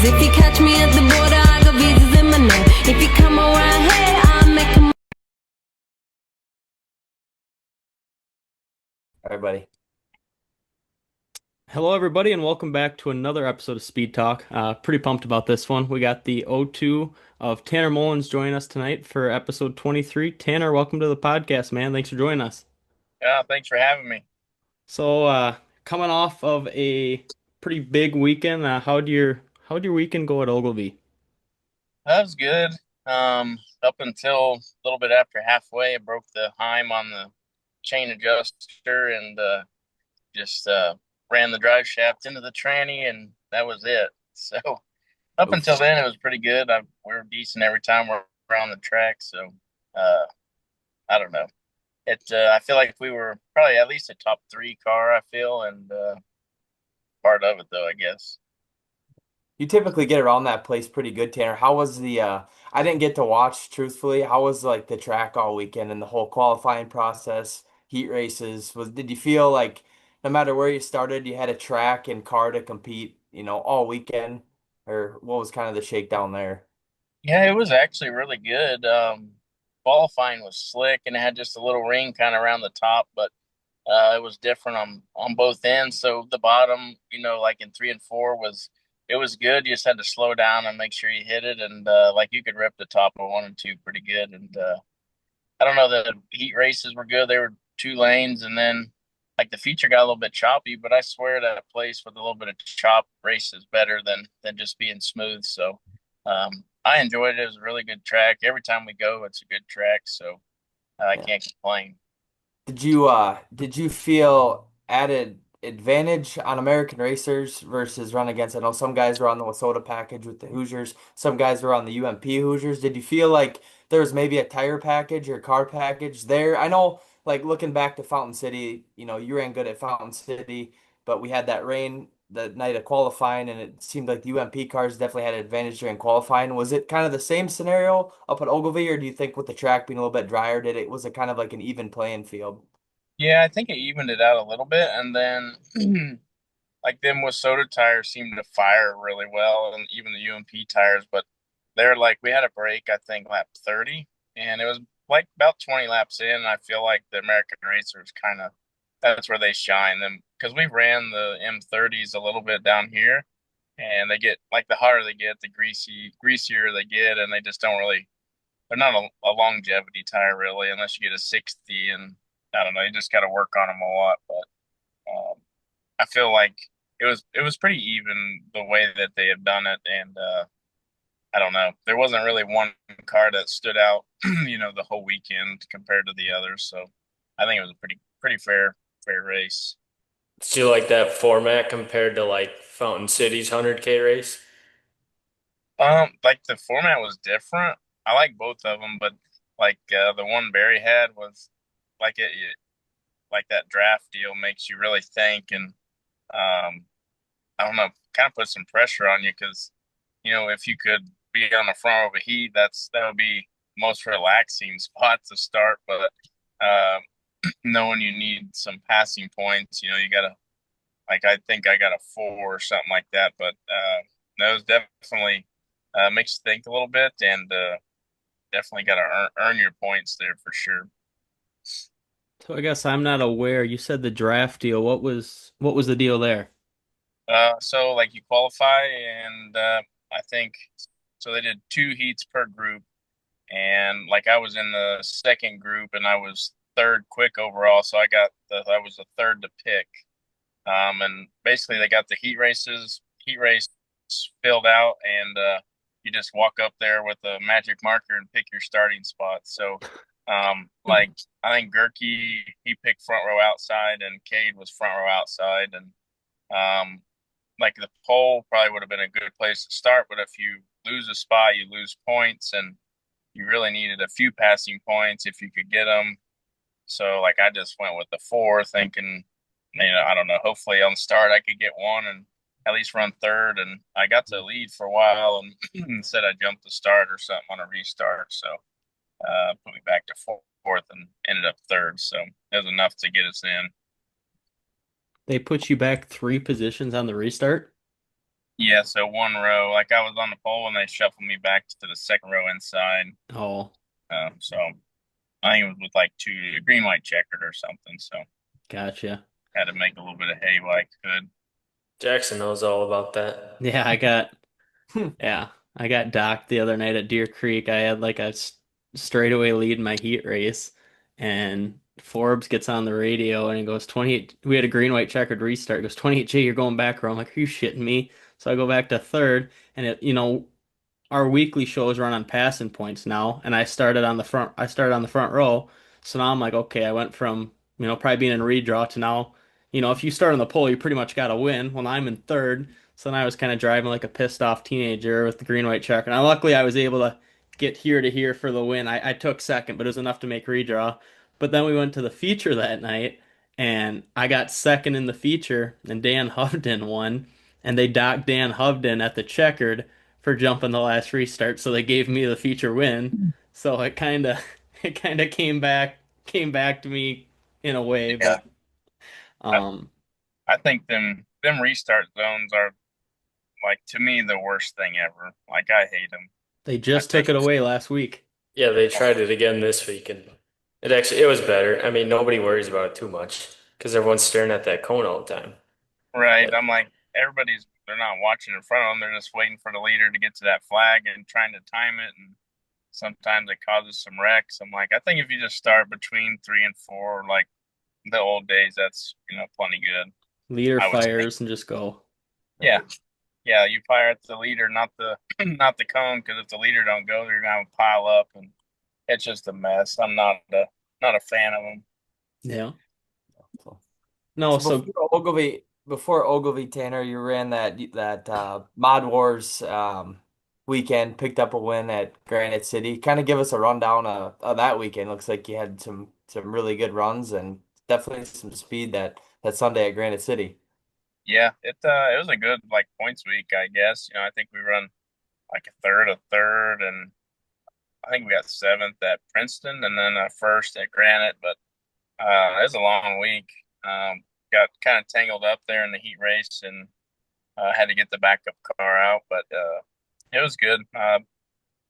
Cause if you catch me at the border, I got visas in my name. If you come around here, I'll make 'em. Everybody. Hello, everybody, and welcome back to another episode of Speed Talk. Pretty pumped about this one. We got the O2 of Tanner Mullens joining us tonight for episode 23. Tanner, welcome to the podcast, man. Thanks for joining us. Yeah, thanks for having me. Coming off of a pretty big weekend, how'd your weekend go at Ogilvie? That was good. Up until a little bit after halfway, I broke the heim on the chain adjuster and just ran the drive shaft into the tranny, and that was it. So up until Oof. then, it was pretty good. We were decent every time we're on the track. So uh, I don't know. I feel like we were probably at least a top three car. I feel, and part of it though, I guess. You typically get around that place pretty good, Tanner. How was I didn't get to watch truthfully. How was like the track all weekend and the whole qualifying process, heat races? Did you feel like no matter where you started, you had a track and car to compete, all weekend? Or what was kind of the shakedown there? Yeah, it was actually really good. Qualifying was slick and it had just a little ring kind of around the top, but it was different on both ends. So the bottom, like in three and four, it was good. You just had to slow down and make sure you hit it, and like you could rip the top of one and two pretty good. And I don't know, the heat races were good. They were two lanes, and then like the feature got a little bit choppy, but I swear that place with a little bit of chop race is better than just being smooth. So I enjoyed it. It was a really good track. Every time we go, it's a good track. So I Yeah. can't complain. Did you feel added advantage on American racers versus run against? I know some guys were on the Wasota package with the Hoosiers, some guys were on the UMP Hoosiers. Did you feel like there was maybe a tire package or car package there? I know, like looking back to Fountain City, you ran good at Fountain City, but we had that rain the night of qualifying, and it seemed like the UMP cars definitely had an advantage during qualifying. Was it kind of the same scenario up at Ogilvie, or do you think with the track being a little bit drier, was it kind of like an even playing field? Yeah, I think it evened it out a little bit, and then like them with soda tires seemed to fire really well, and even the UMP tires. But they're like we had a break, I think lap 30, and it was like about 20 laps in. And I feel like the American racers kind of that's where they shine them because we ran the M30s a little bit down here, and they get like the hotter they get, the greasier they get, and they just don't really. They're not a longevity tire really, unless you get a 60, and I don't know, you just got to work on them a lot. But I feel like it was pretty even the way that they had done it, and I don't know, there wasn't really one car that stood out, the whole weekend compared to the others. So I think it was a pretty fair race. Do you like that format compared to like Fountain City's 100K race? Like the format was different. I like both of them, but like the one Barry had was like like that draft deal makes you really think, and um, I don't know, kind of put some pressure on you because if you could be on the front of a heat, that would be most relaxing spot to start. But uh, knowing you need some passing points, you gotta like I think I got a four or something like that. But that was definitely makes you think a little bit, and definitely got to earn your points there for sure. So I guess I'm not aware. You said the draft deal. What was the deal there? So like you qualify, and I think so. They did two heats per group, and like I was in the second group, and I was third quick overall, so I was the third to pick. And basically they got the heat race filled out, and you just walk up there with a magic marker and pick your starting spot. So, like I think Gerke he picked front row outside, and Cade was front row outside, and um, like the pole probably would have been a good place to start. But if you lose a spot, you lose points, and you really needed a few passing points if you could get them. So like I just went with the four, thinking, I don't know. Hopefully on the start I could get one and at least run third. And I got to lead for a while, and instead I jumped the start or something on a restart. So put me back to fourth and ended up third. So it was enough to get us in. They put you back three positions on the restart? Yeah, so one row, like I was on the pole and they shuffled me back to the second row inside. Oh, So I think it was with like two green, white checkered or something. So gotcha. had to make a little bit of hay while I could. Jackson knows all about that. Yeah, yeah, I got docked the other night at Deer Creek. I had like a straightaway lead in my heat race, and Forbes gets on the radio and he goes 28. We had a green white checkered restart. He goes 28J, you're going back row. I'm like, are you shitting me? So I go back to third, and our weekly shows run on passing points now, and I started on the front row. So now I'm like, okay, I went from, probably being in redraw to now, if you start on the pole, you pretty much got to win. Well, I'm in third. So then I was kind of driving like a pissed off teenager with the green white checker. And luckily I was able to get here to here for the win. I took second, but it was enough to make redraw. But then we went to the feature that night, and I got second in the feature, and Dan Hovden won. And they docked Dan Hovden at the checkered for jumping the last restart, so they gave me the feature win. So it kind of it kind of came back to me in a way, Yeah, but I, um I think them restart zones are like to me the worst thing ever. Like I hate them. they I just took think it away last week. Yeah, they tried it again this week, and it was better. I mean, nobody worries about it too much because everyone's staring at that cone all the time. right. But I'm like they're not watching in front of them. They're just waiting for the leader to get to that flag and trying to time it. And sometimes it causes some wrecks. I'm like, I think if you just start between 3 and 4, like the old days, that's plenty good. Leader I would think. fires and just go. Yeah, Right. yeah. You fire at the leader, not the not the cone, because if the leader don't go, they're gonna pile up, and it's just a mess. I'm not a fan of them. Yeah. So, No, so so before Ogilvie Tanner, you ran that Mod Wars weekend, picked up a win at Granite City. Kind of give us a rundown of that weekend. Looks like you had some really good runs and definitely some speed that Sunday at Granite City. Yeah, it was a good like points week, I guess. I think we run like a third, and I think we got seventh at Princeton, and then a first at Granite. But it was a long week. Got kind of tangled up there in the heat race, and had to get the backup car out. But it was good.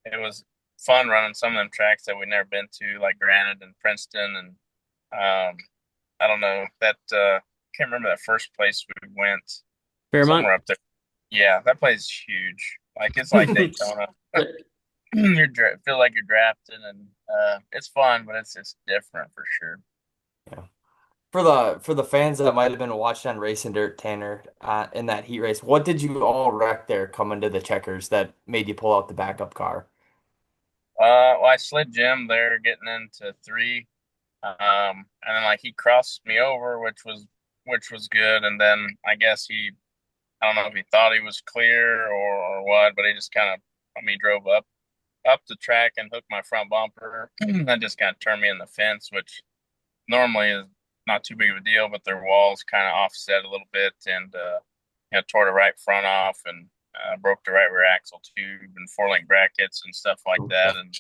It was fun running some of them tracks that we'd never been to, like Granite and Princeton, and um, I don't know that can't remember that first place we went Fairmont. somewhere up there. Yeah, that place is huge. Like it's like Daytona. Feel like you're drafting, and it's fun, but it's different for sure. Yeah. For the fans that might have been watching on Racing Dirt, Tanner, in that heat race, what did you all wreck there coming to the checkers that made you pull out the backup car? Well, I slid Jim there getting into three, and then like he crossed me over, which was good, and then I don't know if he thought he was clear or what, but he just kind of I mean drove up the track and hooked my front bumper. That just kind of turned me in the fence, which normally is not too big of a deal, but their walls kind of offset a little bit and tore the right front off and broke the right rear axle tube and four link brackets and stuff like that. And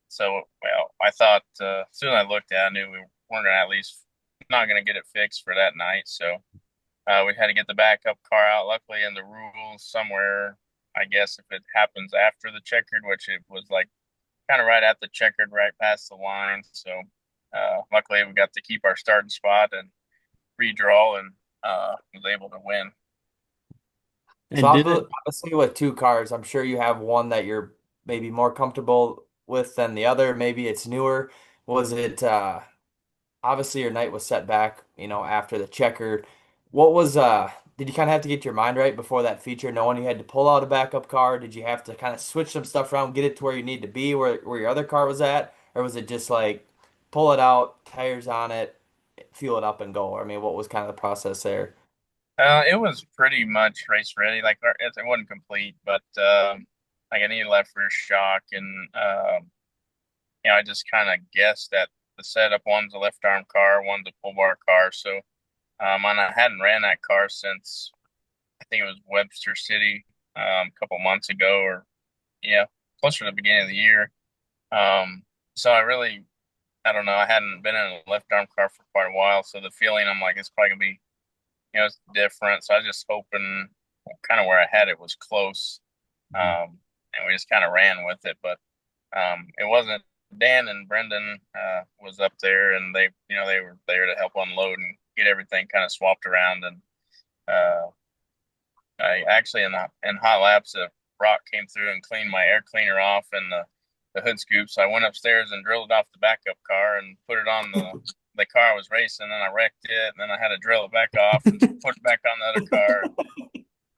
so, well, I thought as soon as I looked at it, I knew we weren't going to at least not going to get it fixed for that night. So we had to get the backup car out. Luckily, in the rules somewhere, I guess if it happens after the checkered, which it was like kind of right at the checkered, right past the line. So luckily, we got to keep our starting spot and redraw, and was able to win. So And did it obviously with two cars, I'm sure you have one that you're maybe more comfortable with than the other. Maybe it's newer. Was it obviously your night was set back, after the checker. What was did you kind of have to get your mind right before that feature, knowing you had to pull out a backup car? Did you have to kind of switch some stuff around, get it to where you need to be, where your other car was at? Or was it just like pull it out, tires on it, fuel it up and go? I mean, what was kind of the process there? It was pretty much race ready. Like it wasn't complete, but like I needed left rear shock, and I just kind of guessed that the setup one's a left arm car, one's a pull bar car. So and I hadn't ran that car since I think it was Webster City a couple months ago, or yeah, closer to the beginning of the year. So I don't know. I hadn't been in a left arm car for quite a while, so the feeling I'm like it's probably gonna be it's different. So I was just hoping kind of where I had it was close, and we just kind of ran with it. But it wasn't. Dan and Brendan was up there, and they were there to help unload and get everything kind of swapped around. And uh, I actually in hot laps, a rock came through and cleaned my air cleaner off and the hood scoop. So I went upstairs and drilled it off the backup car and put it on the car I was racing. And I wrecked it, and then I had to drill it back off and put it back on the other car.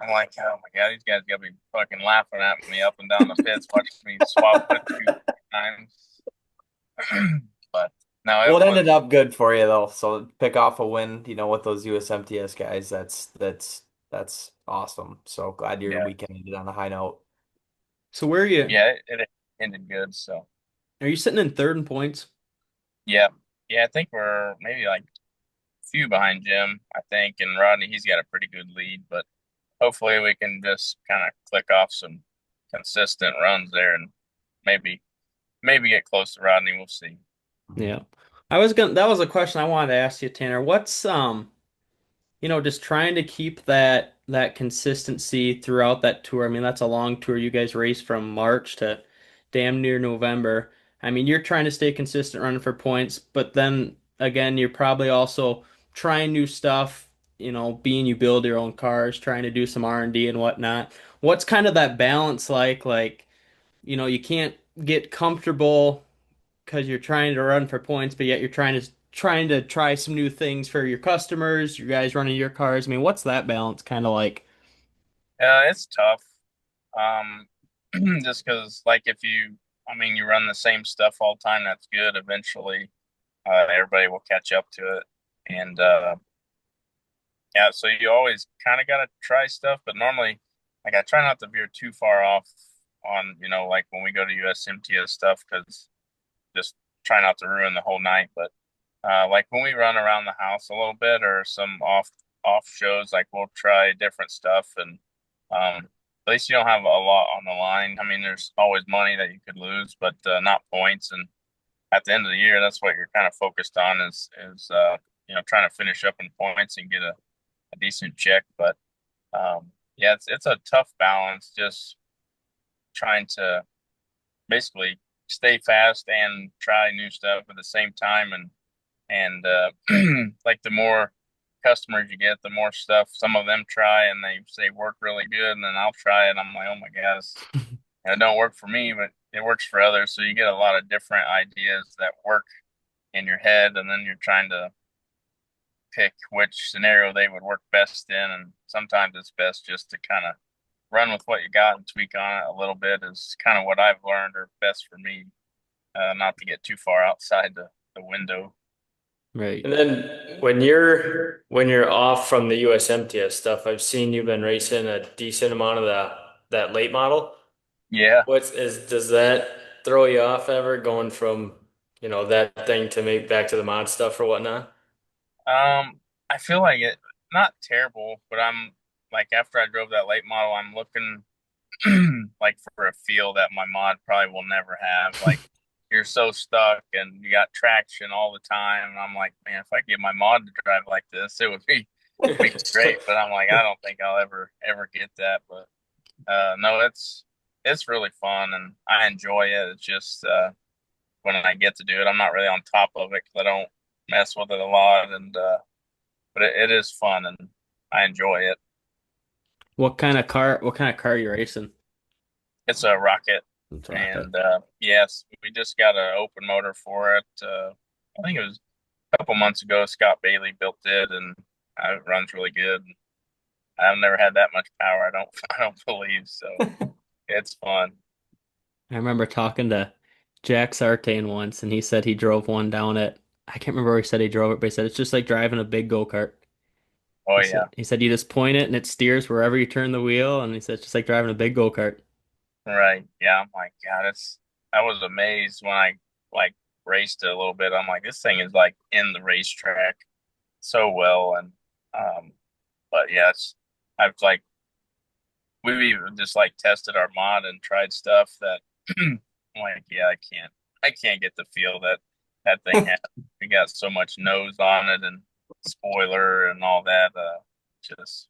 I'm like, oh my God, these guys gotta be fucking laughing at me up and down the pits watching me swap hood scoops times. But no, Well, it it ended was, up good for you though. So pick off a win, with those USMTS guys. That's awesome. So glad your yeah, weekend ended on a high note. So where are you? yeah, it ended good. So Are you sitting in third in points? yeah, yeah, I think we're maybe like a few behind Jim, I think, and Rodney, he's got a pretty good lead, but hopefully we can just kind of click off some consistent runs there and maybe get close to Rodney. We'll see. Yeah. That was a question I wanted to ask you, Tanner. What's just trying to keep that consistency throughout that tour. I mean, that's a long tour. You guys race from March to damn near November. I mean, you're trying to stay consistent running for points, but then again, you're probably also trying new stuff, being you build your own cars, trying to do some R&D and whatnot. What's kind of that balance like? Like, you can't get comfortable because you're trying to run for points, but yet you're trying to try some new things for your customers, you guys running your cars. I mean, what's that balance kind of like? It's tough. Um, just because, like, I mean, you run the same stuff all the time, that's good. Eventually, everybody will catch up to it. And yeah, so you always kind of got to try stuff, but normally, like, I try not to veer too far off on, like when we go to USMTS stuff, because just try not to ruin the whole night. But like when we run around the house a little bit or some off shows, like we'll try different stuff, and at least you don't have a lot on the line. I mean, there's always money that you could lose, but not points. And at the end of the year, that's what you're kind of focused on is trying to finish up in points and get a decent check. But yeah, it's a tough balance, just trying to basically stay fast and try new stuff at the same time. And like the more customers you get, the more stuff some of them try and they say work really good, and then I'll try it. I'm like, oh my gosh, it don't work for me, but it works for others. So you get a lot of different ideas that work in your head, and then you're trying to pick which scenario they would work best in. And sometimes it's best just to kind of run with what you got and tweak on it a little bit is kind of what I've learned or best for me, not to get too far outside the window. Right. And then when you're off from the USMTS stuff, I've seen you've been racing a decent amount of that late model. Yeah. Does that throw you off ever going from, that thing to maybe back to the mod stuff or whatnot? I feel like it not terrible, but I'm like after I drove that late model, I'm looking like for a feel that my mod probably will never have. Like you're so stuck and you got traction all the time. And I'm like, man, if I get my mod to drive like this, it would be great. But I'm like, I don't think I'll ever get that. But no, it's really fun and I enjoy it. It's just when I get to do it, I'm not really on top of it because I don't mess with it a lot. And but it is fun and I enjoy it. What kind of car are you racing? It's a rocket. It's a rocket. And yes, we just got an open motor for it. I think it was a couple months ago. Scott Bailey built it, and it runs really good. I've never had that much power. I don't, I don't believe so. It's fun. I remember talking to Jack Sartane once, and he said he drove one down at, I can't remember where he said he drove it, but he said it's just like driving a big go-kart. Oh He yeah, said he said you just point it and it steers wherever you turn the wheel, and he said it's just like driving a big go-kart. right. Yeah, I'm like, God, it's. I was amazed when I like raced it a little bit. I'm like, this thing is like in the racetrack so well, and um, but yeah, I've like we've even just like tested our mod and tried stuff that I'm like, yeah, I can't get the feel that that thing has. We got so much nose on it and spoiler and all that. Just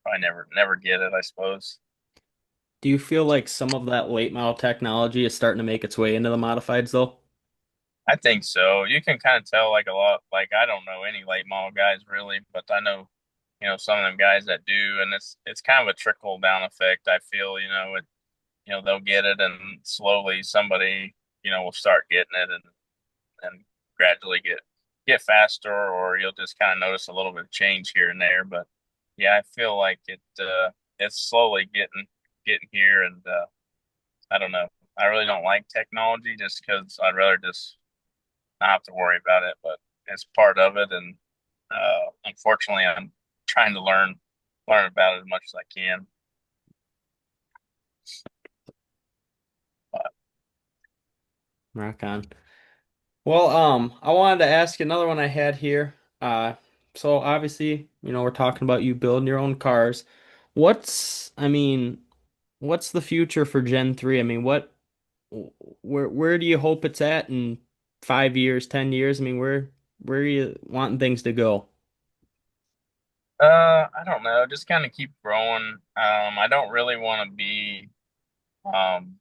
probably never get it, I suppose. Do you feel like some of that late model technology is starting to make its way into the modifieds though? I think so. You can kind of tell like a lot. Like I don't know any late model guys really, but I know some of them guys that do, and it's kind of a trickle down effect. I feel they'll get it, and slowly somebody will start getting it, and gradually get faster, or you'll just kind of notice a little bit of change here and there. But yeah, I feel like it's slowly getting here, and I don't know. I really don't like technology just because I'd rather just not have to worry about it, but it's part of it, and unfortunately, I'm trying to learn about it as much as I can. But Rock on. Well, I wanted to ask you another one I had here. So obviously, we're talking about you building your own cars. I mean, what's the future for Gen 3? I mean, where do you hope it's at in 5 years, 10 years? I mean, where are you wanting things to go? I don't know, just kind of keep growing. I don't really want to be um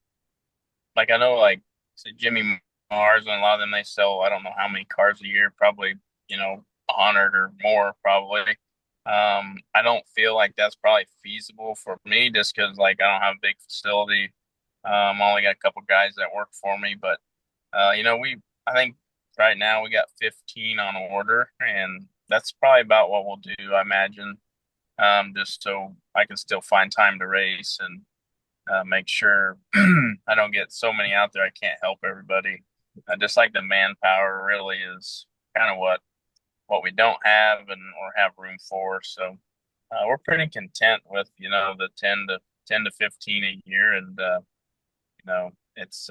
like I know like say Jimmy Mars and a lot of them they sell I don't know how many cars a year, probably 100 or more probably. I don't feel like that's probably feasible for me just because like I don't have a big facility. I only got a couple guys that work for me, but I think right now we got 15 on order, and that's probably about what we'll do, I imagine. Just so I can still find time to race and make sure I don't get so many out there I can't help everybody. Just like the manpower really is kind of what we don't have and or have room for. So we're pretty content with the 10 to 15 a year, and it's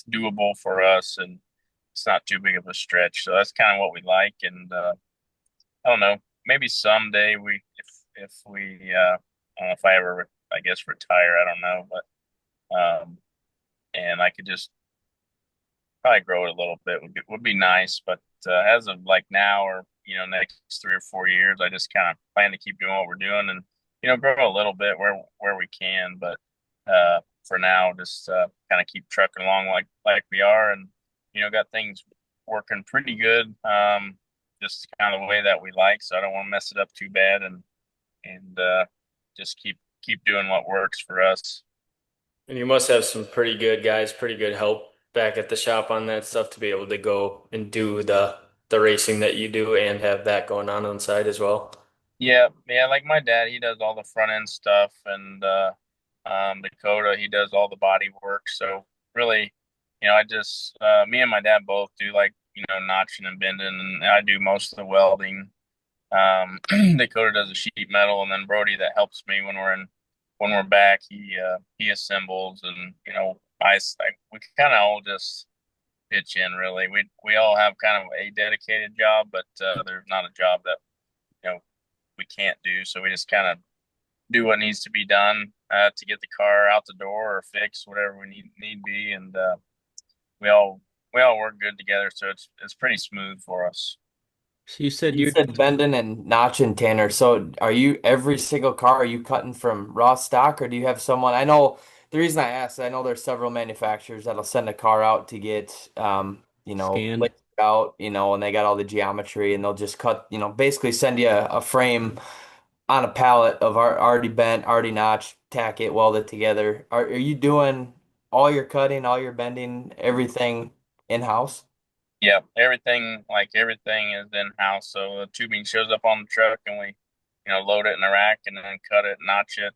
doable for us, and it's not too big of a stretch. So that's kind of what we like, and I don't know, maybe someday if we I don't know if I ever I guess retire, I don't know, but and I could just probably grow it a little bit would be nice. But as of like now, or next 3 or 4 years, I just kind of plan to keep doing what we're doing, and grow a little bit where we can. But for now, just kind of keep trucking along like we are, and got things working pretty good. Just kind of the way that we like, so I don't want to mess it up too bad, and just keep doing what works for us. And you must have some pretty good guys, pretty good help back at the shop on that stuff to be able to go and do the racing that you do and have that going on the side as well. Yeah, yeah, like my dad, he does all the front end stuff, and Dakota, he does all the body work. So really, I just me and my dad both do like notching and bending, and I do most of the welding. Dakota does the sheet metal, and then Brody that helps me when we're back. He assembles, and we kind of all just pitch in. Really, we all have kind of a dedicated job, but there's not a job that you know we can't do. So we just kind of do what needs to be done to get the car out the door or fix whatever we need be, and we all we all work good together. So it's pretty smooth for us. So you said You you're said bending and notching, Tanner. So are you every single car, are you cutting from raw stock or do you have someone? I know the reason I asked, I know there's several manufacturers that'll send a car out to get scanned. laid out, and they got all the geometry and they'll just cut, basically send you a frame on a pallet of already bent, already notched, tack it, weld it together. Are you doing all your cutting, all your bending, everything in-house? Yeah, everything is in house. So the tubing shows up on the truck, and we, load it in the rack, and then cut it, notch it,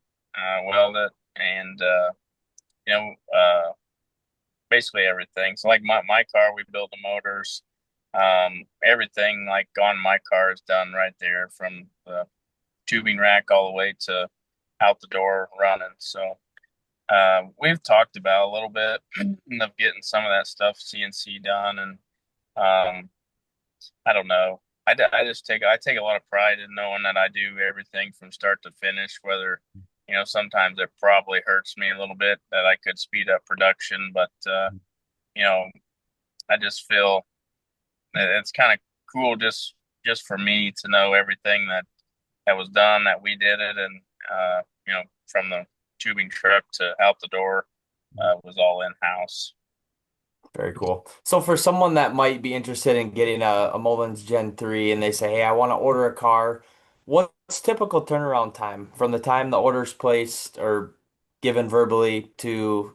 weld it, and you know, basically everything. So like my car, we build the motors. Everything like on my car is done right there from the tubing rack all the way to out the door running. So we've talked about a little bit of getting some of that stuff CNC done, and um, I don't know. I take a lot of pride in knowing that I do everything from start to finish. Whether sometimes it probably hurts me a little bit that I could speed up production, but you know I just feel that it's kind of cool just for me to know everything that was done that we did it, and you know, from the tubing truck to out the door was all in house. Very cool. So for someone that might be interested in getting a Mullens Gen 3 and they say, hey, I want to order a car, what's typical turnaround time from the time the order's placed or given verbally to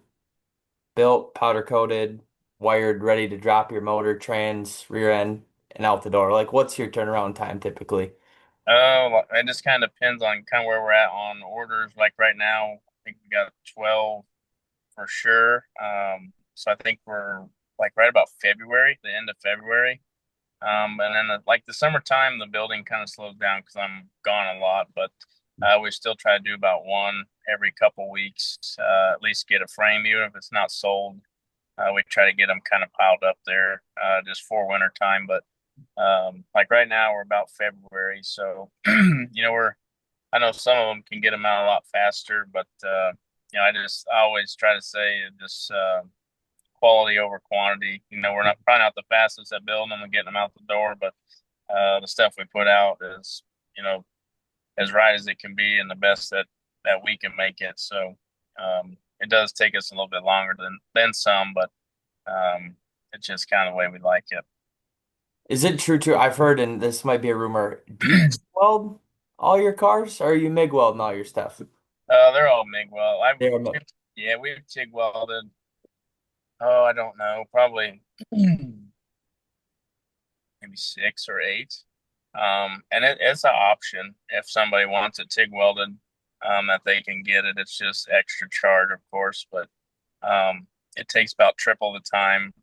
built, powder coated, wired, ready to drop your motor, trans, rear end, and out the door? Like, what's your turnaround time typically? Oh, it just kind of depends on kind of where we're at on orders. Like right now, I think we got 12 for sure. So I think we're like right about February, the end of February. And then like the summertime, the building kind of slows down because I'm gone a lot, but we still try to do about one every couple weeks, at least get a frame, even if it's not sold. We try to get them kind of piled up there just for winter time. But like right now, we're about February, so you know I know some of them can get them out a lot faster, but you know I always try to say just quality over quantity. You know, we're not probably not the fastest at building them and getting them out the door, but the stuff we put out is, you know, as right as it can be and the best that we can make it. So it does take us a little bit longer than some, but it's just kind of the way we like it. Is it true too? I've heard, and this might be a rumor, do you weld all your cars or are you MIG welding all your stuff? They're all MIG weld. They are MIG. Yeah, we've TIG welded. Oh, I don't know, probably maybe six or eight. And it's an option if somebody wants it TIG welded, that they can get it. It's just extra charge, of course, but it takes about triple the time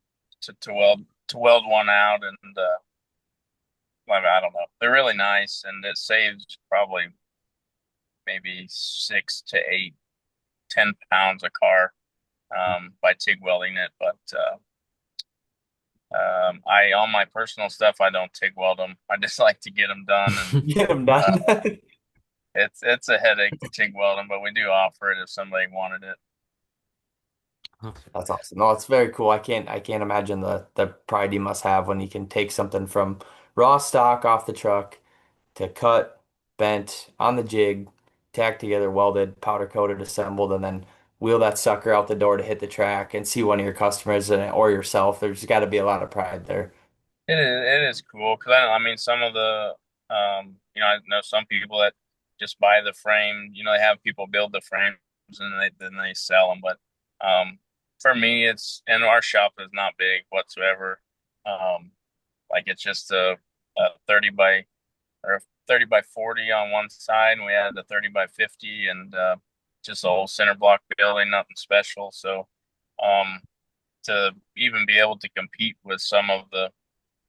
to weld one out, and I don't know. They're really nice, and it saves probably maybe 6 to 8, 10 pounds a car by TIG welding it. But I on my personal stuff, I don't TIG weld them. I just like to get them done, and Get them done. it's a headache to TIG weld them, but we do offer it if somebody wanted it. That's awesome. No, it's very cool. I can't imagine the pride you must have when you can take something from raw stock off the truck to cut, bent on the jig, tacked together, welded, powder coated, assembled, and then wheel that sucker out the door to hit the track and see one of your customers in it or yourself. There's got to be a lot of pride there. It is cool because I mean some of the you know, I know some people that just buy the frame. You know, they have people build the frames and then they sell them. But for me, it's and our shop is not big whatsoever. Um, like it's just a 30 by or 30 by 40 on one side, and we had the 30 by 50, and just a whole center block building, nothing special. So um, to even be able to compete with some of the,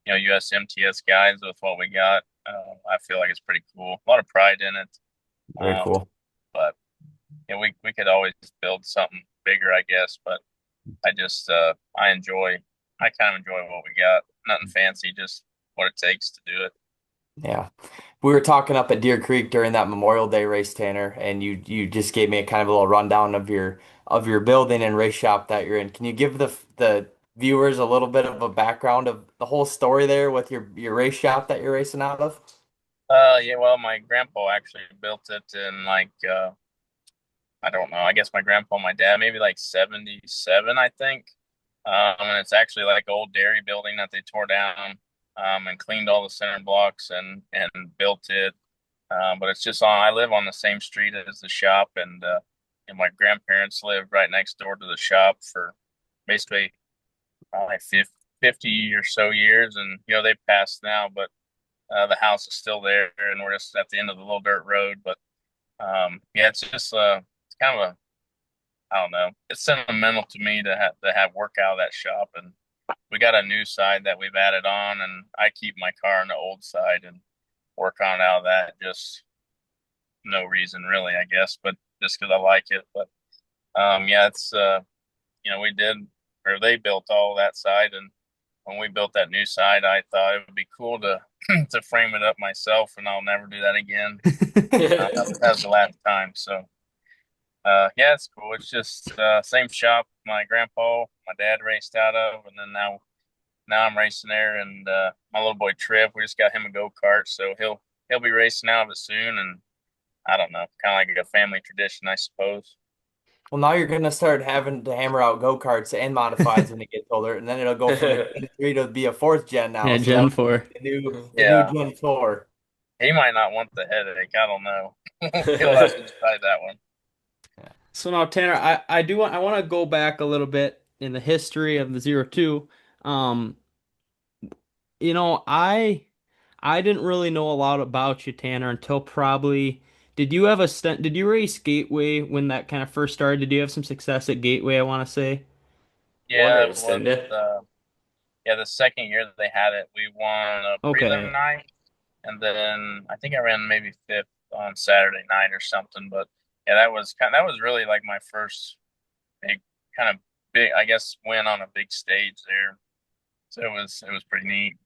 you know, USMTS guys with what we got, I feel like it's pretty cool. A lot of pride in it. Very Um, cool. but yeah, we could always build something bigger, I guess. But I just I kind of enjoy what we got. Nothing fancy, just what it takes to do it. Yeah. We were talking up at Deer Creek during that Memorial Day race, Tanner, and you just gave me a kind of a little rundown of your building and race shop that you're in. Can you give the viewers a little bit of a background of the whole story there with your race shop that you're racing out of? Yeah, well, my grandpa actually built it in like I don't know. I guess my grandpa, and my dad, maybe like 77, I think. And it's actually like an old dairy building that they tore down, and cleaned all the center blocks and built it. But it's just on. I live on the same street as the shop, and my grandparents lived right next door to the shop for basically like 50 or so years, and you know they've passed now, but the house is still there, and we're just at the end of the little dirt road. But yeah, it's just it's kind of a I don't know. It's sentimental to me to have work out of that shop, and we got a new side that we've added on, and I keep my car on the old side and work on out of that. Just no reason really, I guess, but just because I like it. But yeah, it's you know, we did or they built all that side, and when we built that new side, I thought it would be cool to to frame it up myself, and I'll never do that again. That's the last time. So yeah, it's cool. It's just same shop my grandpa, my dad raced out of, and then now I'm racing there, and my little boy Trip, we just got him a go-kart, so he'll be racing out of it soon, and I don't know, kind of like a family tradition, I suppose. Well, now you're gonna start having to hammer out go-karts and modifieds when it gets older, and then it'll go from a Gen 3 to be a fourth gen now. Yeah, So Gen that'll be 4. the new Yeah, Gen 4. he might not want the headache. I don't know. He'll have to decide that one. So now, Tanner, I want to go back a little bit in the history of the Zero Two. Um, you know, I didn't really know a lot about you, Tanner, until probably did you have a stint, did you race Gateway when that kind of first started? Did you have some success at Gateway, I want to say? One Yeah, it race, was. didn't you? Yeah, the second year that they had it, we won a prelim Okay. night, and then I think I ran maybe fifth on Saturday night or something. But yeah, that was really like my first big kind of big, I guess, win on a big stage there. So it was pretty neat.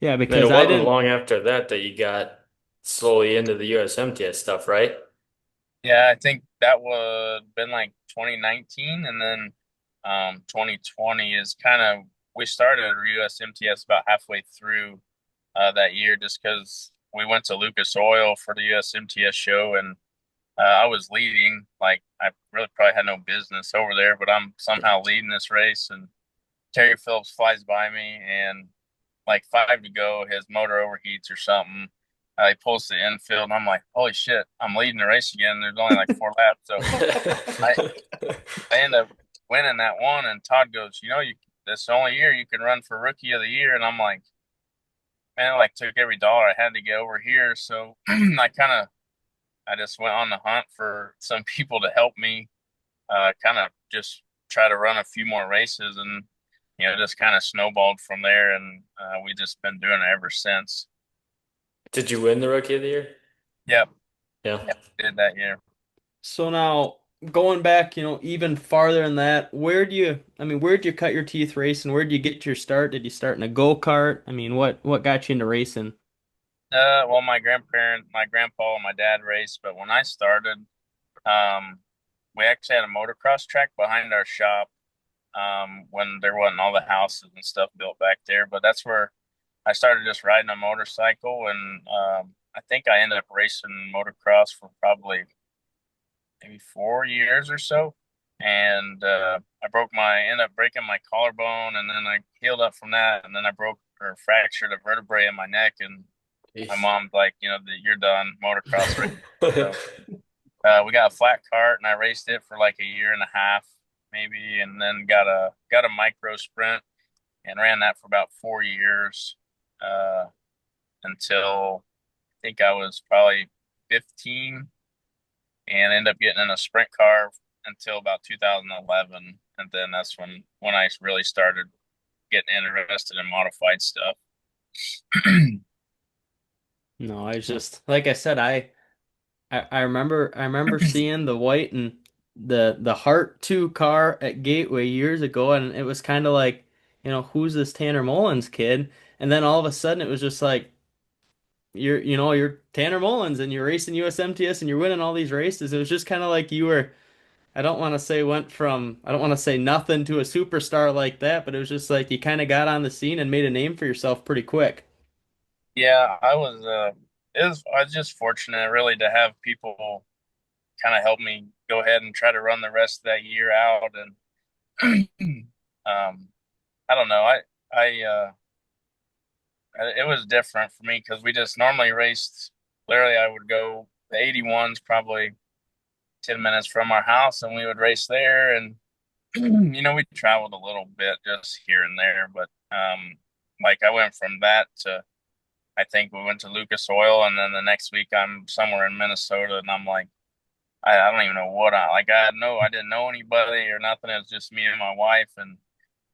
Yeah, Then because it I wasn't didn't long after that that you got slowly into the USMTS stuff, right? Yeah, I think that would been like 2019, and then 2020 is kind of we started USMTS about halfway through that year just because we went to Lucas Oil for the USMTS show, and I was leading. Like I really probably had no business over there, but I'm somehow leading this race, and Terry Phillips flies by me, and like five to go, his motor overheats or something. He pulls the infield, and I'm like, "Holy shit! I'm leading the race again." There's only like four laps, so I I end up winning that one. And Todd goes, "You know, you this the only year you can run for Rookie of the Year." And I'm like, "Man, I like took every dollar I had to get over here." So I just went on the hunt for some people to help me, kind of just try to run a few more races, and just kind of snowballed from there, and we just been doing it ever since. Did you win the Rookie of the Year? Yep, Yeah. yep, did that year. so now going back, even farther than that, where'd you cut your teeth racing? Where'd you get your start? Did you start in a go-kart? I mean, what got you into racing? Well, my grandpa and my dad raced, but when I started, um, we actually had a motocross track behind our shop, when there wasn't all the houses and stuff built back there. But that's where I started just riding a motorcycle, and I think I ended up racing motocross for probably maybe 4 years or so. And ended up breaking my collarbone, and then I healed up from that, and then I broke or fractured a vertebrae in my neck, and my Jeez. mom's like, you're done motocross racing. So we got a flat cart, and I raced it for like a year and a half, maybe, and then got a micro sprint and ran that for about 4 years, uh, until I think I was probably 15, and ended up getting in a sprint car until about 2011, and then that's when I really started getting interested in modified stuff. No, I was just like I said, I remember seeing the white and the Heart 2 car at Gateway years ago, and it was kind of like, who's this Tanner Mullens kid? And then all of a sudden it was just like you're Tanner Mullens and you're racing USMTS and you're winning all these races. It was just kind of like you were I don't want to say nothing to a superstar like that, but it was just like you kind of got on the scene and made a name for yourself pretty quick. Yeah, I was just fortunate really to have people kind of help me go ahead and try to run the rest of that year out. And um I don't know, it was different for me because we just normally raced. Literally, I would go the 81's probably 10 minutes from our house, and we would race there. And we traveled a little bit just here and there, but like I went from that to, I think we went to Lucas Oil, and then the next week I'm somewhere in Minnesota, and I'm like, I don't even know what I didn't know anybody or nothing. It was just me and my wife, and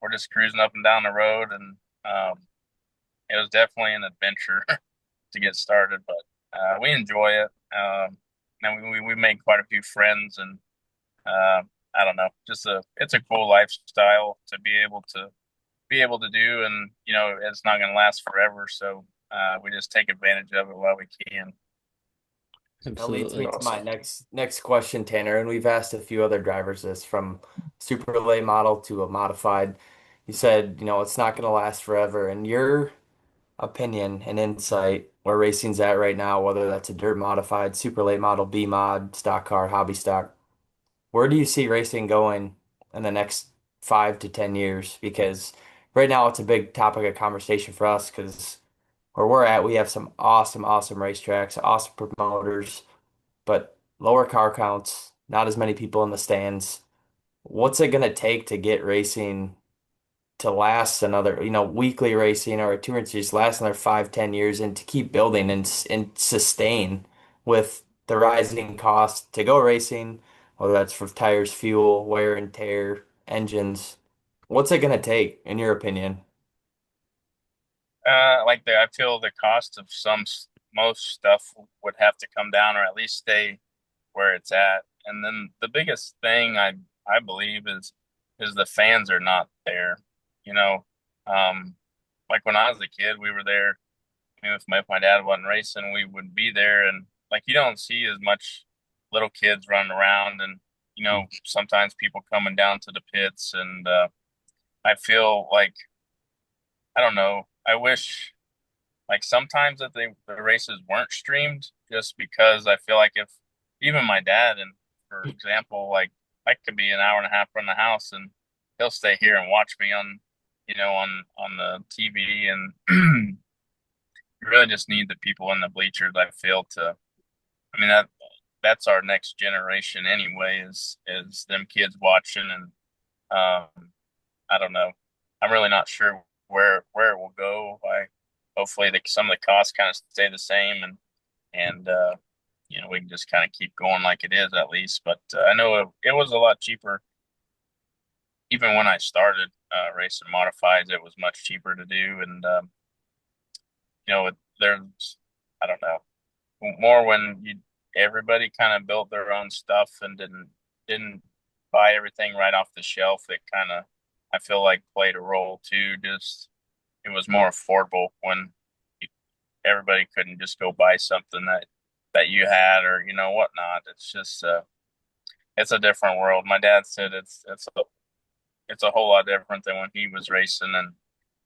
we're just cruising up and down the road, and it was definitely an adventure to get started, but we enjoy it. And we made quite a few friends, and uh, I don't know, it's a cool lifestyle to be able to do, and it's not going to last forever, so we just take advantage of it while we can. That leads me Absolutely. to my Awesome. next question, Tanner, and we've asked a few other drivers this from super late model to a modified. You said, it's not going to last forever. In your opinion and insight, where racing's at right now, whether that's a dirt modified, super late model, B mod, stock car, hobby stock. Where do you see racing going in the next 5 to 10 years? Because right now it's a big topic of conversation for us because where we're at, we have some awesome, awesome racetracks, awesome promoters, but lower car counts, not as many people in the stands. What's it going to take to get racing to last another, weekly racing or a tour series last another 5, 10 years and to keep building and sustain with the rising cost to go racing, whether that's for tires, fuel, wear and tear, engines. What's it going to take, in your opinion? I feel the cost of most stuff would have to come down or at least stay where it's at. And then the biggest thing I believe is the fans are not there. You know, um, like when I was a kid, we were there. If my dad wasn't racing, we would be there, and like you don't see as much little kids running around, and sometimes people coming down to the pits, and I feel like I don't know. I wish like sometimes that the races weren't streamed just because I feel like if even my dad and for example like I could be an hour and a half from the house and he'll stay here and watch me on on the TV and you really just need the people in the bleachers I feel to I mean that's our next generation anyway is them kids watching and I don't know. I'm really not sure where it will go. I hopefully some of the costs kind of stay the same and we can just kind of keep going like it is at least. But I know it was a lot cheaper even when I started racing modifieds. It was much cheaper to do, and there's I don't know more when you everybody kind of built their own stuff and didn't buy everything right off the shelf. It kind of I feel like played a role too. Just it was more affordable when everybody couldn't just go buy something that you had or whatnot. It's just it's a different world. My dad said it's a whole lot different than when he was racing, and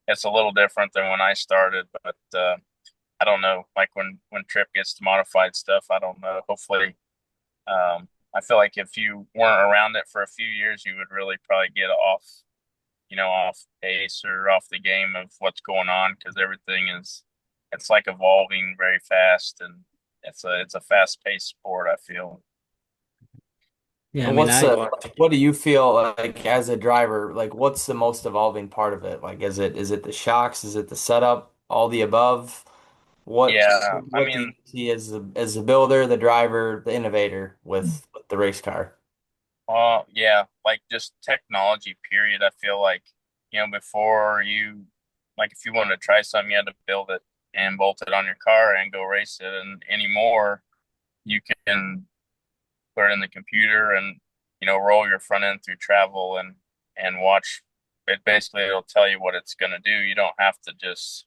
it's a little different than when I started. But I don't know. Like when Trip gets to modified stuff, I don't know. Hopefully, I feel like if you weren't around it for a few years, you would really probably get off off pace or off the game of what's going on because everything is it's like evolving very fast and it's a fast paced sport, I feel. Yeah, I And mean, what do you feel like as a driver? Like, what's the most evolving part of it? Like, is it the shocks? Is it the setup? All the above? What Yeah, I what do you mean, see as the builder, the driver, the innovator with the race car? yeah, like just technology, period. I feel like, before like if you wanted to try something, you had to build it and bolt it on your car and go race it. And anymore, you can put it in the computer and, roll your front end through travel and watch it. Basically, it'll tell you what it's going to do. You don't have to just,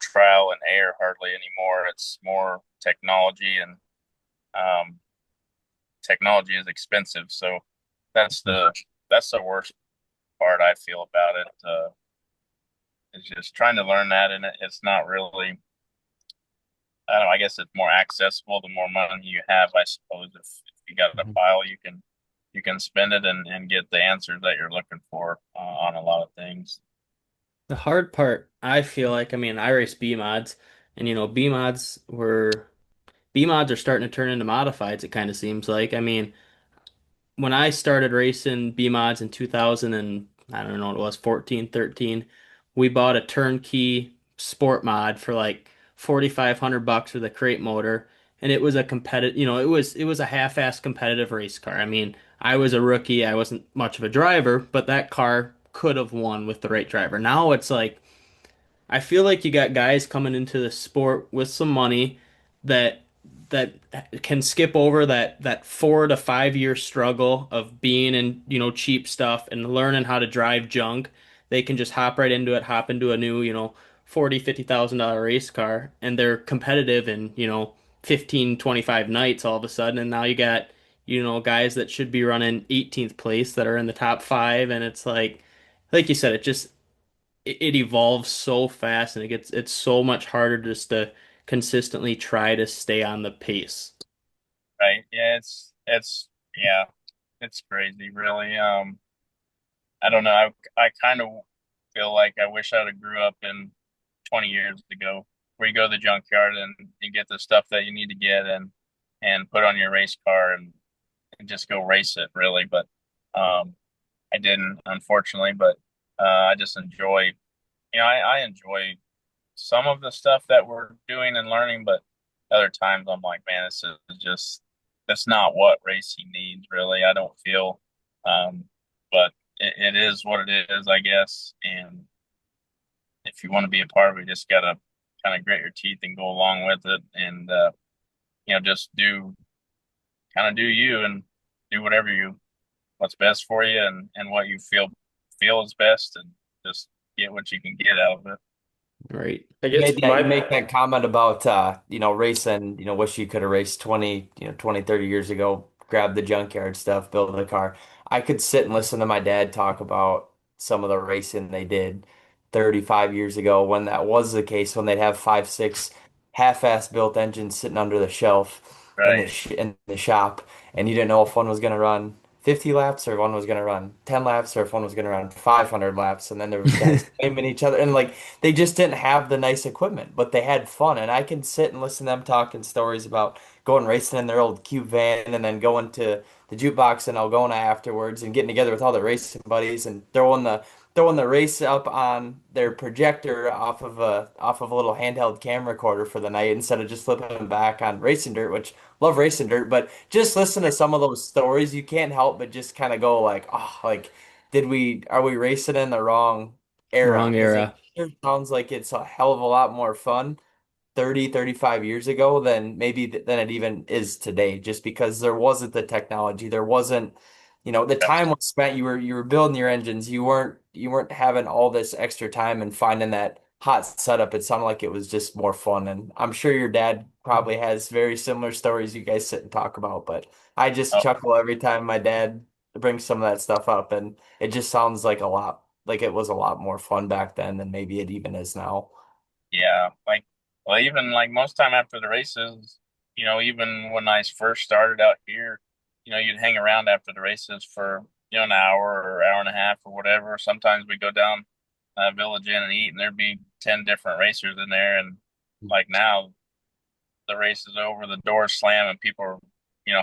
trial and error hardly anymore. It's more technology and, um, technology is expensive. So that's that's the worst part I feel about it. Is just trying to learn that, and it's not really. I don't know. I guess it's more accessible the more money you have. I suppose if you got a Mhm. pile, you can spend it and get the answers that you're looking for on a lot of things. The hard part, I feel like, I mean, I race BMods, and BMods are starting to turn into modifieds, it kind of seems like. I mean, when I started racing B-Mods in 2000 and I don't know what it was, 14, 13, we bought a turnkey sport mod for like 4,500 bucks with a crate motor, and it was a competitive, it was a half-ass competitive race car. I mean, I was a rookie, I wasn't much of a driver, but that car could have won with the right driver. Now it's like I feel like you got guys coming into the sport with some money that that can skip over that 4 to 5 year struggle of being in, cheap stuff and learning how to drive junk. They can just hop right into it, hop into a new, 40, $50,000 race car, and they're competitive in, 15, 25 nights all of a sudden. And now you got, guys that should be running 18th place that are in the top five, and it's like you said, it evolves so fast and it's so much harder just to consistently try to stay on the pace. Right. Yeah, yeah, it's crazy, really. I don't know. I kind of feel like I wish I'd have grew up in 20 years ago, where you go to the junkyard and you get the stuff that you need to get and put on your race car and just go race it, really. But I didn't, unfortunately. But I just enjoy, I enjoy some of the stuff that we're doing and learning, but other times I'm like, man, this is just that's not what racing needs, really. I don't feel, um, but it is what it is, I guess. And if you want to be a part of it, you just gotta kind of grit your teeth and go along with it, and just do you and do what's best for you and what you feel is best, and just get what you can get out of it. Right. I You guess made that you my make that comment about racing, wish you could have raced 20, 30 years ago, grab the junkyard stuff, build a car. I could sit and listen to my dad talk about some of the racing they did 35 years ago when that was the case, when they'd have five, six half-ass built engines sitting under the shelf Right. in the shop, and you didn't know if one was going to run 50 laps or one was going to run 10 laps or if one was going to run 500 laps, and then there was guys blaming each other, and like they just didn't have the nice equipment, but they had fun. And I can sit and listen to them talking stories about going racing in their old cube van and then going to the jukebox in Algona afterwards and getting together with all the racing buddies and throwing the race up on their projector off of a little handheld camera recorder for the night instead of just flipping them back on Racing Dirt, which love Racing Dirt, but just listen to some of those stories, you can't help but just kind of go like, oh, like are we racing in the wrong era? Wrong Because it era. sure sounds like it's a hell of a lot more fun 30, 35 years ago than it even is today, just because there wasn't the technology. There wasn't, the time was spent, you were building your engines. You weren't having all this extra time and finding that hot setup. It sounded like it was just more fun. And I'm sure your dad probably has very similar stories you guys sit and talk about, but I just Oh, chuckle every time my dad brings some of that stuff up, and it just sounds like it was a lot more fun back then than maybe it even is now. yeah. Well, even like most time after the races, even when I first started out here, you'd hang around after the races for, an hour or hour and a half or whatever. Sometimes we go down Village Inn and eat, and there'd be 10 different racers in there. And like now, the race is over, the doors slam, and people are,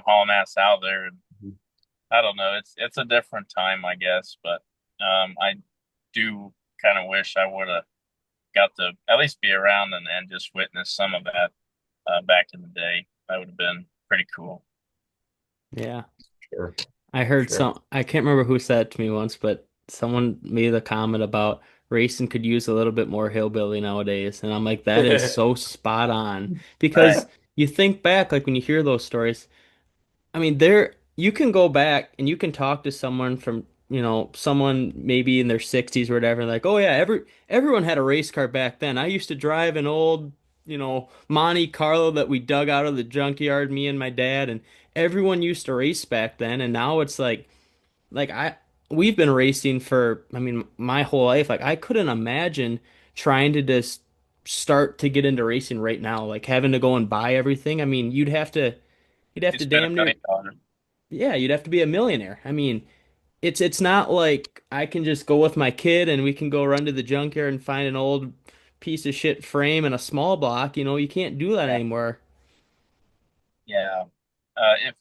hauling ass out there. And I don't know, it's a different time, I guess. But I do kind of wish I would have got to at least be around and just witness some of that back in the day. That would have been pretty cool. Yeah. Sure, I heard sure. I can't remember who said it to me once, but someone made a comment about racing could use a little bit more hillbilly nowadays. And I'm like, that is so spot on. Right, Because you think back, like when you hear those stories, I mean, there you can go back and you can talk to someone from, someone maybe in their 60s or whatever, like, oh yeah, everyone had a race car back then. I used to drive an old, Monte Carlo that we dug out of the junkyard, me and my dad, and everyone used to race back then. And now it's like we've been racing for, I mean, my whole life. Like I couldn't imagine trying to just start to get into racing right now, like having to go and buy everything. I mean, you'd have you to spent damn near, $1 million. yeah, you'd have to be a millionaire. I mean, it's not like I can just go with my kid and we can go run to the junkyard and find an old piece of shit frame and a small block. You can't do that Yeah, anymore. yeah.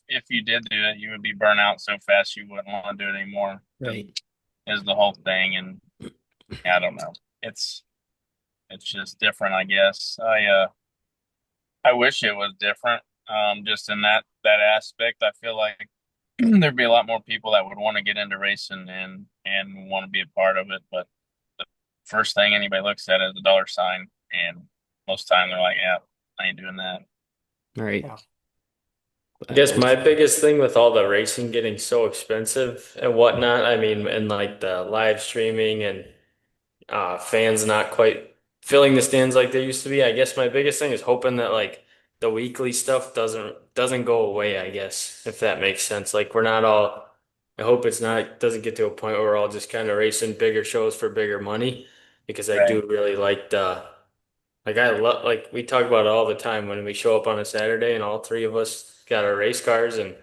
If you did do it, you would be burnt out so fast you wouldn't want to do it anymore. Right. Is the whole thing, and yeah, I don't know. It's just different, I guess. I wish it was different. Just in that aspect, I feel like there'd be a lot more people that would want to get into racing and want to be a part of it. But the first thing anybody looks at is the dollar sign, and most time they're like, "Yeah, I ain't doing that." Right. Yeah. I But guess my biggest thing with all the racing getting so expensive and whatnot, I mean, and like the live streaming and fans not quite filling the stands like they used to be. I guess my biggest thing is hoping that like the weekly stuff doesn't go away, I guess, if that makes sense. Like we're not all I hope it's not doesn't get to a point where we're all just kind of racing bigger shows for bigger money because I Right. do really like Like I love, like we talk about it all the time when we show up on a Saturday and all three of us got our race cars and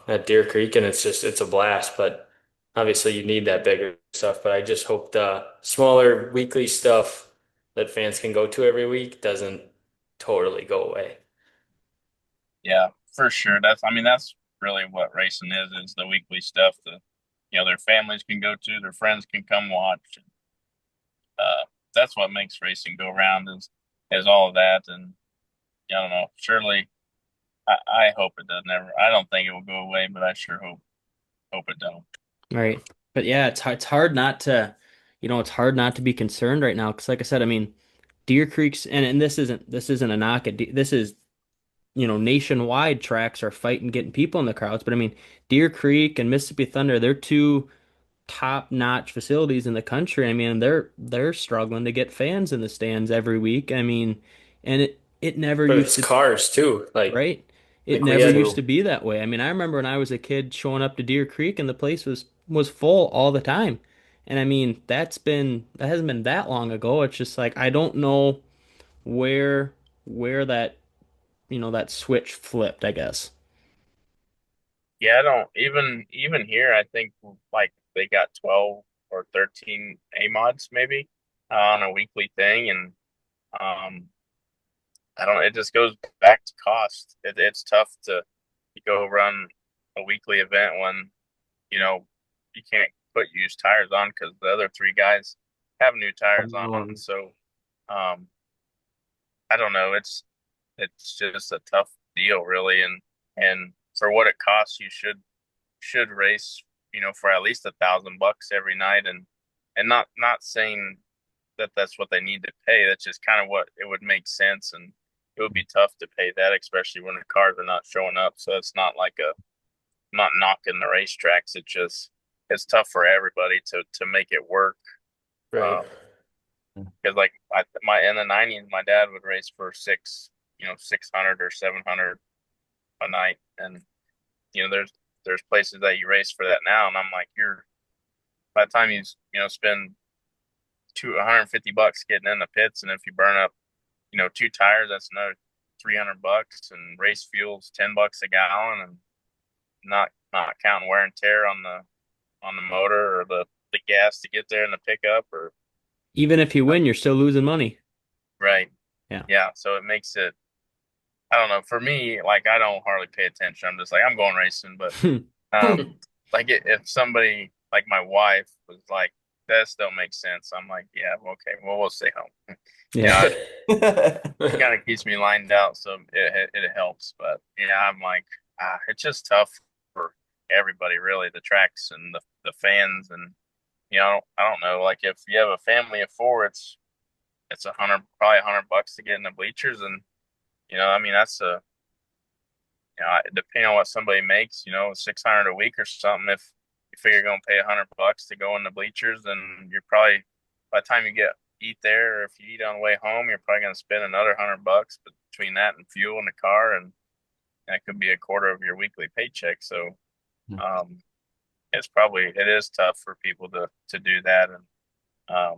at Deer Creek, and it's a blast. But obviously, you need that bigger stuff. But I just hope the smaller weekly stuff that fans can go to every week doesn't totally go away. Yeah, for sure. That's really what racing is the weekly stuff that, their families can go to, their friends can come watch. That's what makes racing go around is all of that. And I don't know, surely I hope it doesn't ever, I don't think it will go away, but I sure hope it don't. Right. But yeah, it's hard not to, it's hard not to be concerned right now because, like I said, I mean, Deer Creek's and this isn't a knock at this is nationwide tracks are fighting getting people in the crowds. But I mean, Deer Creek and Mississippi Thunder, they're two top-notch facilities in the country. I mean, they're struggling to get fans in the stands every week. I mean, and it never But used it's to, cars too. right? It Like we never had used to be that way. I mean, I remember when I was a kid showing up to Deer Creek and the place was full all the time. And I mean, that hasn't been that long ago. It's just like I don't know where that, that switch flipped, I guess. Yeah, I don't even here. I think like they got 12 or 13 A-mods maybe on a weekly thing, and um, I don't. It just goes back to cost. It's tough to go run a weekly event when you know you can't put used tires on because the other three guys have new tires on. So um, I don't know. It's just a tough deal, really, and for what it costs, you should race, for at least $1,000 every night, and not saying that that's what they need to pay. That's just kind of what it would make sense, and it would be tough to pay that, especially when the cars are not showing up. So it's not like I'm not knocking the racetracks. It's tough for everybody to make it work. right. Because like my in the '90s, my dad would race for 600 or 700 a night, and there's places that you race for that now, and I'm like, by the time you spend $150 getting in the pits, and if you burn up two tires, that's another $300, and race fuel's $10 a gallon, and not counting wear and tear on the motor or the gas to get there in the pickup or Even if you win, you're still losing money. right. Yeah. Yeah, so it makes it, I don't know, for me, like I don't hardly pay attention. I'm just like, I'm going racing. But like if somebody like my wife was like, this don't make sense, I'm like, yeah, okay, well, we'll stay home. Yeah. It kind of keeps me lined out, so it helps. But yeah, I'm like, it's just tough for everybody, really, the tracks and the fans, and I don't know, like if you have a family of four, it's probably $100 to get in the bleachers, and I mean that's depending on what somebody makes, 600 a week or something. If you figure you're gonna pay $100 to go in the bleachers, then you're probably, by the time you eat there, or if you eat on the way home, you're probably gonna spend another $100. But between that and fuel in the car, and that could be a quarter of your weekly paycheck. So um, it is tough for people to do that, and I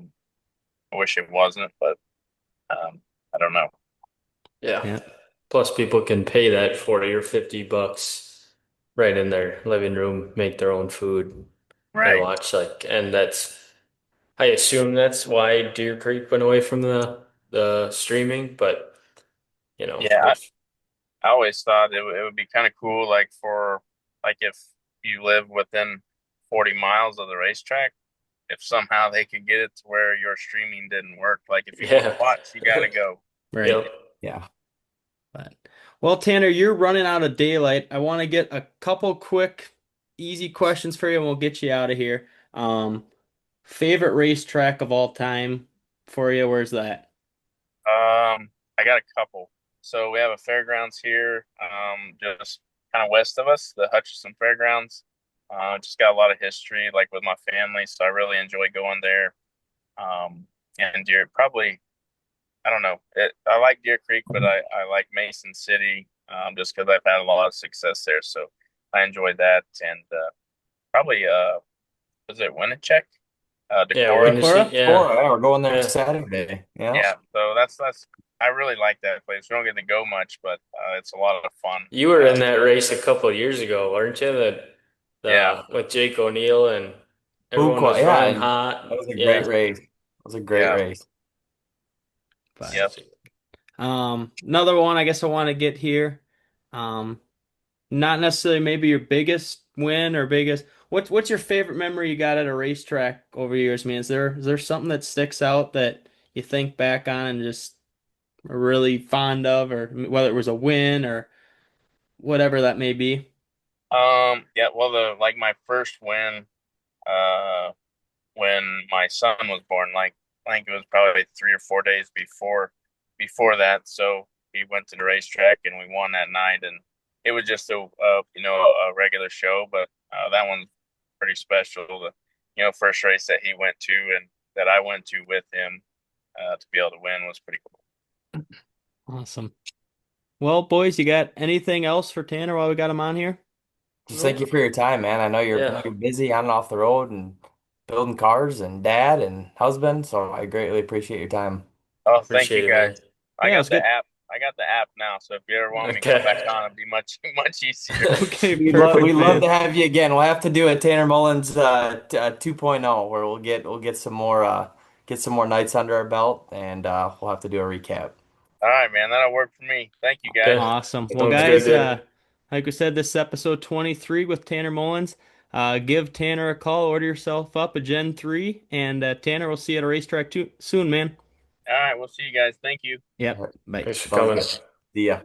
wish it wasn't, but I don't know. Yeah. Yeah. Plus, people can pay that 40 or $50 right in their living room, make their own food, and Right. watch and I assume that's why Deer Creek went away from the streaming, but Yeah, if I always thought it would be kind of cool, like if you live within 40 miles of the racetrack, if somehow they could get it to where your streaming didn't work. Like if you want yeah. to watch, you got to go. Right. Yep. Yeah. But well, Tanner, you're running out of daylight. I want to get a couple quick, easy questions for you, and we'll get you out of here. Favorite racetrack of all time for you? Where's that? I got a couple. So we have a fairgrounds here, just kind of west of us, the Hutchinson Fairgrounds. Just got a lot of history, like with my family, so I really enjoy going there. And probably, I don't know. I like Deer Creek, but I like Mason City, just because I've had a lot of success there. So I enjoyed that. And probably, was it Winnichek? Yeah, we're Decorah. in the seat. Decorah? Yeah, Oh, yeah, we're going there yeah. Saturday. Yeah. Yeah, so that's I really like that place. We don't get to go much, but it's a lot of fun. You were in that race a couple of years ago, weren't you? Yeah, The with Jake O'Neill and everyone Fuqua, was yeah, running and that hot. was a great Yeah. race. It was a great yeah, race. But yep. another one I guess I want to get here. Um, Not necessarily maybe your biggest win or biggest. What's your favorite memory you got at a racetrack over the years, man? Is there something that sticks out that you think back on and just are really fond of, or whether it was a win or whatever that may be? Yeah. Well, the like my first win, uh, when my son was born, like I think it was probably 3 or 4 days before that. So he went to the racetrack and we won that night, and it was just a regular show, but that one's pretty special. The first race that he went to and that I went to with him to be able to win was pretty cool. Awesome. Well, boys, you got anything else for Tanner while we got him on here? Just thank you for your time, man. I know Yeah. you're busy on and off the road and building cars and dad and husband, so I greatly appreciate your time. Oh, thank you Appreciate it, man. guys. I Yeah, it got was the good. app. I got the app now, so if you ever want me to come back Okay. on, it'd be much much easier. Okay, We'd perfect, love man. to have you again. We'll have to do a Tanner Mullens 2.0 where we'll get some more nights under our belt and we'll have to do a recap. All right, man, that'll work for me. Thank you guys. Okay. Awesome. Well, Sounds good, guys, dude. like we said, this is episode 23 with Tanner Mullens. Give Tanner a call, order yourself up a Gen 3, and Tanner, will see you at a racetrack too soon, man. All right, we'll see you guys. Thank you. Yep. All right. Bye. Thanks for Sounds coming. good. See ya.